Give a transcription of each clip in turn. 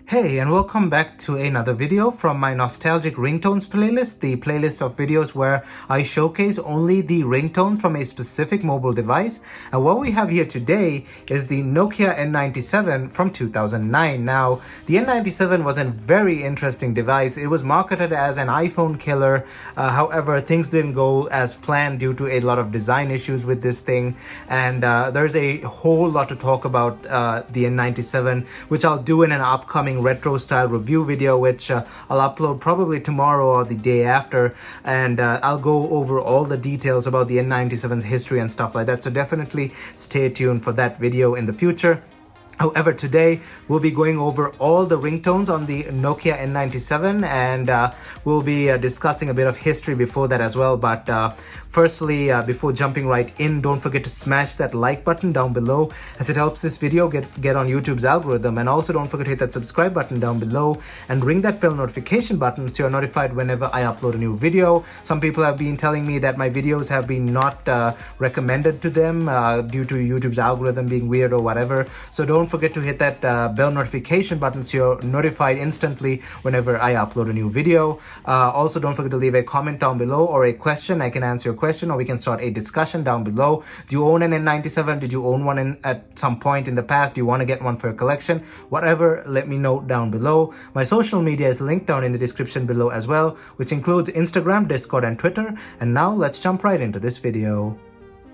Hey, and welcome back to another video from my Nostalgic Ringtones playlist, the playlist of videos where I showcase only the ringtones from a specific mobile device. And what we have here today is the Nokia N97 from 2009. Now, the N97 was a very interesting device. It was marketed as an iPhone killer. However, things didn't go as planned due to a lot of design issues with this thing. And there's a whole lot to talk about the N97, which I'll do in an upcoming retro style review video, which I'll upload probably tomorrow or the day after, and I'll go over all the details about the N97's history and stuff like that, so definitely stay tuned for that video in the future. However, today we'll be going over all the ringtones on the Nokia N97, and we'll be discussing a bit of history before that as well. But firstly, before jumping right in, don't forget to smash that like button down below, as it helps this video get on YouTube's algorithm. And also don't forget to hit that subscribe button down below and ring that bell notification button so you're notified whenever I upload a new video. Some people have been telling me that my videos have been not recommended to them due to YouTube's algorithm being weird or whatever. So don't forget to hit that bell notification button so you're notified instantly whenever I upload a new video. Also, don't forget to leave a comment down below or a question. I can answer your question, or we can start a discussion down below. Do you own an N97? Did you own one at some point in the past? Do you want to get one for your collection? Whatever, let me know down below. My social media is linked down in the description below as well, which includes Instagram, Discord, and Twitter. And now let's jump right into this video.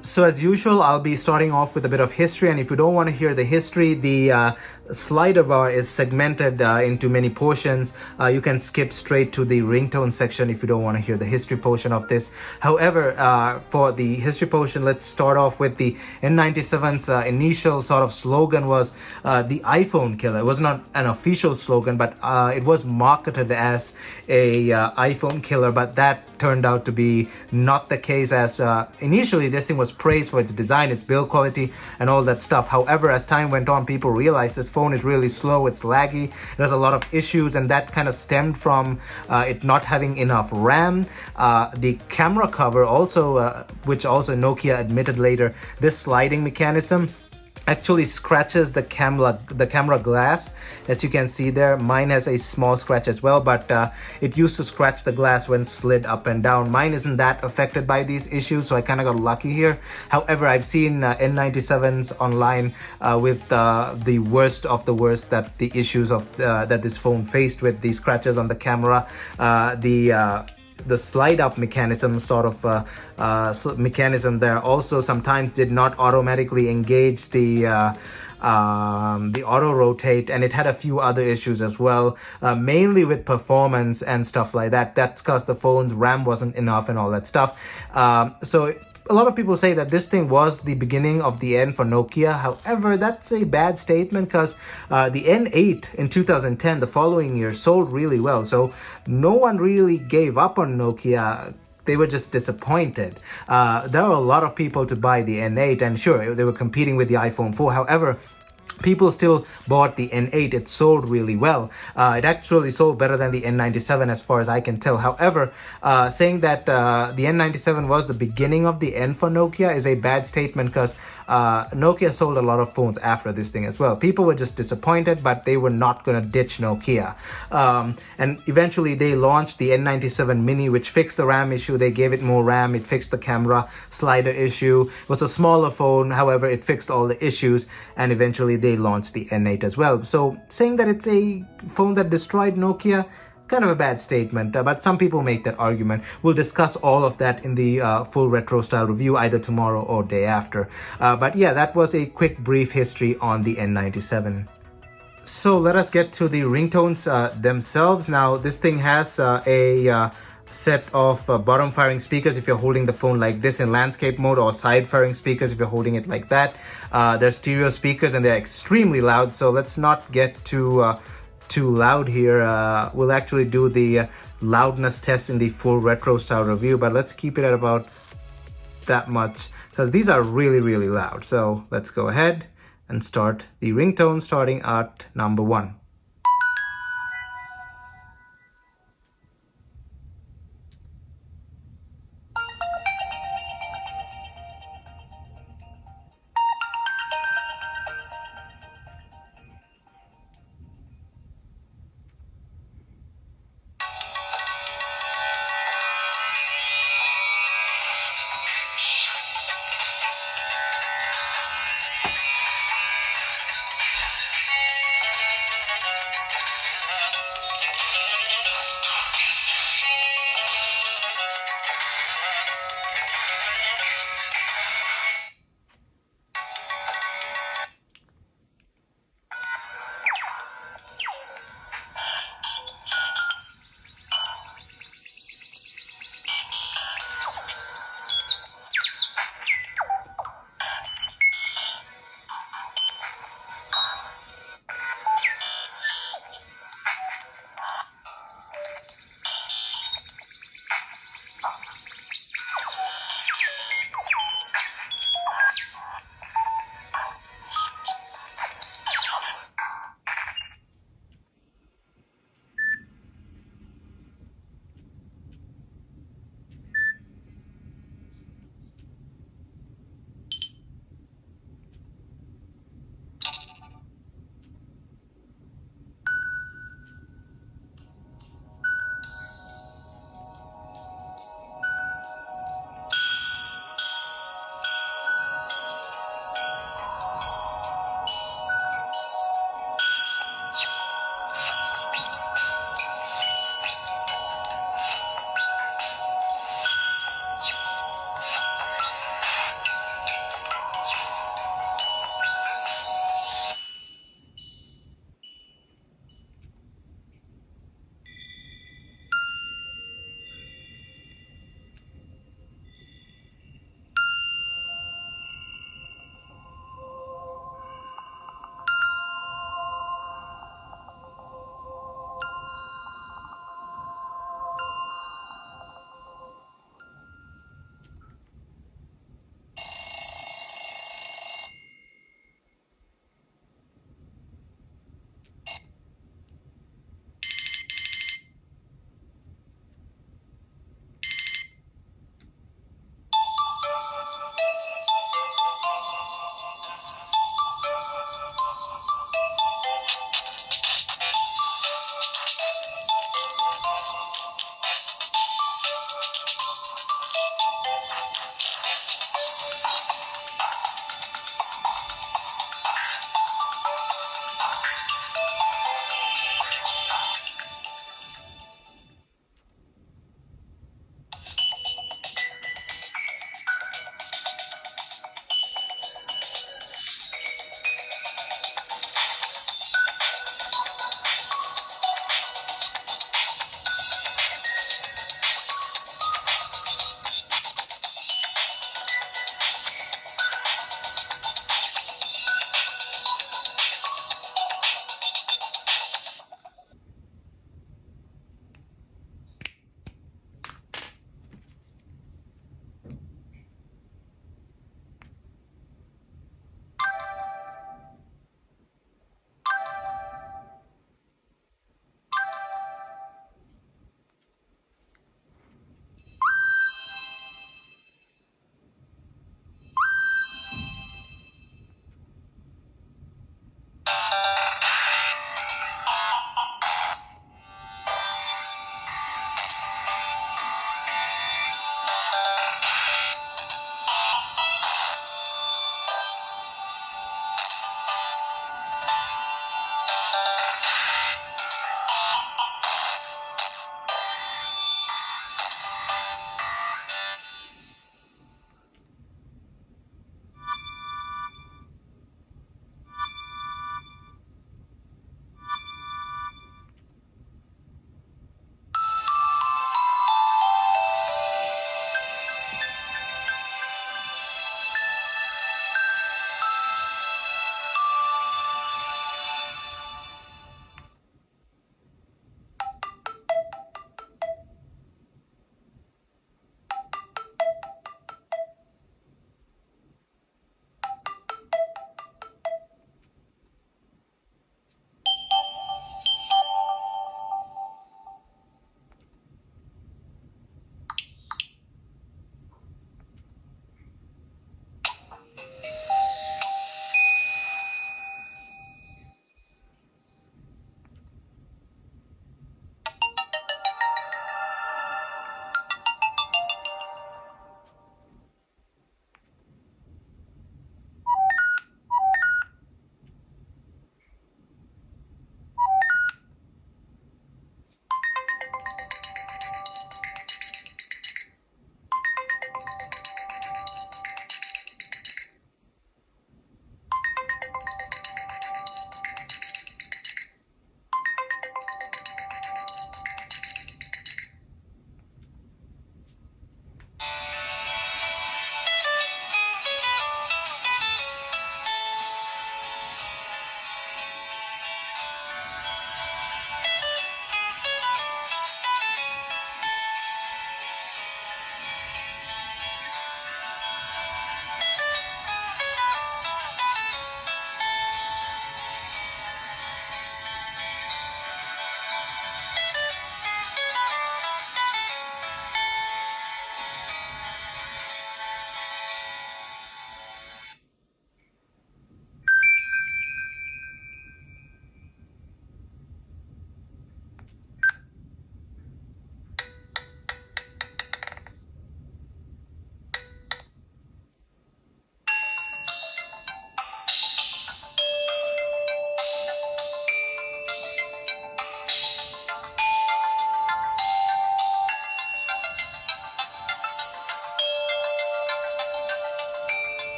So as usual, I'll be starting off with a bit of history, and if you don't want to hear the history, the slider bar is segmented into many portions. You can skip straight to the ringtone section if you don't want to hear the history portion of this. However, for the history portion, let's start off with the N97's initial sort of slogan was the iPhone killer. It was not an official slogan, but it was marketed as a iPhone killer, but that turned out to be not the case, as initially this thing was praised for its design, its build quality, and all that stuff. However, as time went on, people realized this phone is really slow, it's laggy, it has a lot of issues, and that kind of stemmed from it not having enough RAM. The camera cover also, which also Nokia admitted later, this sliding mechanism actually scratches the camera glass, as you can see there. Mine has a small scratch as well, but it used to scratch the glass when slid up and down. Mine isn't that affected by these issues, so I kind of got lucky here. However, I've seen N97s online with the worst of the worst, that the issues of that this phone faced with the scratches on the camera, the slide up mechanism sort of mechanism there also sometimes did not automatically engage the auto rotate, and it had a few other issues as well, mainly with performance and stuff like that. That's because the phone's RAM wasn't enough and all that stuff. So a lot of people say that this thing was the beginning of the end for Nokia. However, that's a bad statement, because the N8 in 2010, the following year, sold really well. So no one really gave up on Nokia. They were just disappointed. There were a lot of people to buy the N8, and sure, they were competing with the iPhone 4. However, people still bought the N8. It sold really well. It actually sold better than the N97 as far as I can tell. However, saying that the N97 was the beginning of the end for Nokia is a bad statement, because Nokia sold a lot of phones after this thing as well. People were just disappointed, but they were not going to ditch Nokia. And eventually they launched the N97 Mini, which fixed the RAM issue. They gave it more RAM. It fixed the camera slider issue. It was a smaller phone. However, it fixed all the issues, and eventually they launched the N8 as well. So saying that it's a phone that destroyed Nokia, kind of a bad statement, but some people make that argument. We'll discuss all of that in the full retro style review either tomorrow or day after. But yeah, that was a quick brief history on the N97. So let us get to the ringtones themselves. Now, this thing has a set of bottom firing speakers if you're holding the phone like this in landscape mode, or side firing speakers if you're holding it like that. They're stereo speakers and they're extremely loud, so let's not get too loud here. We'll actually do the loudness test in the full retro style review, but let's keep it at about that much, because these are really, really loud. So let's go ahead and start the ringtone, starting at number 1.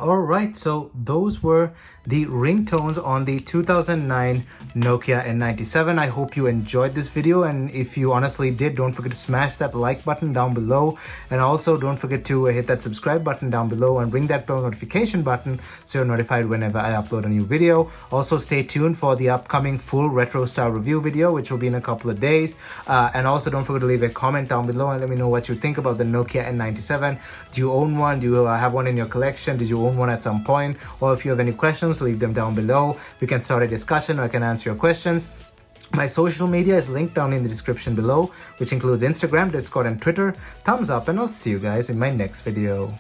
Alright, so those were the ringtones on the 2009 Nokia N97. I hope you enjoyed this video, and if you honestly did, don't forget to smash that like button down below, and also don't forget to hit that subscribe button down below and ring that bell notification button so you're notified whenever I upload a new video. Also stay tuned for the upcoming full retro style review video, which will be in a couple of days, and also don't forget to leave a comment down below and let me know what you think about the Nokia N97. Do you own one? Do you have one in your collection? Did you own one at some point? Or if you have any questions, leave them down below. We can start a discussion, or I can answer your questions. My social media is linked down in the description below, which includes Instagram, Discord, and Twitter. Thumbs up, and I'll see you guys in my next video.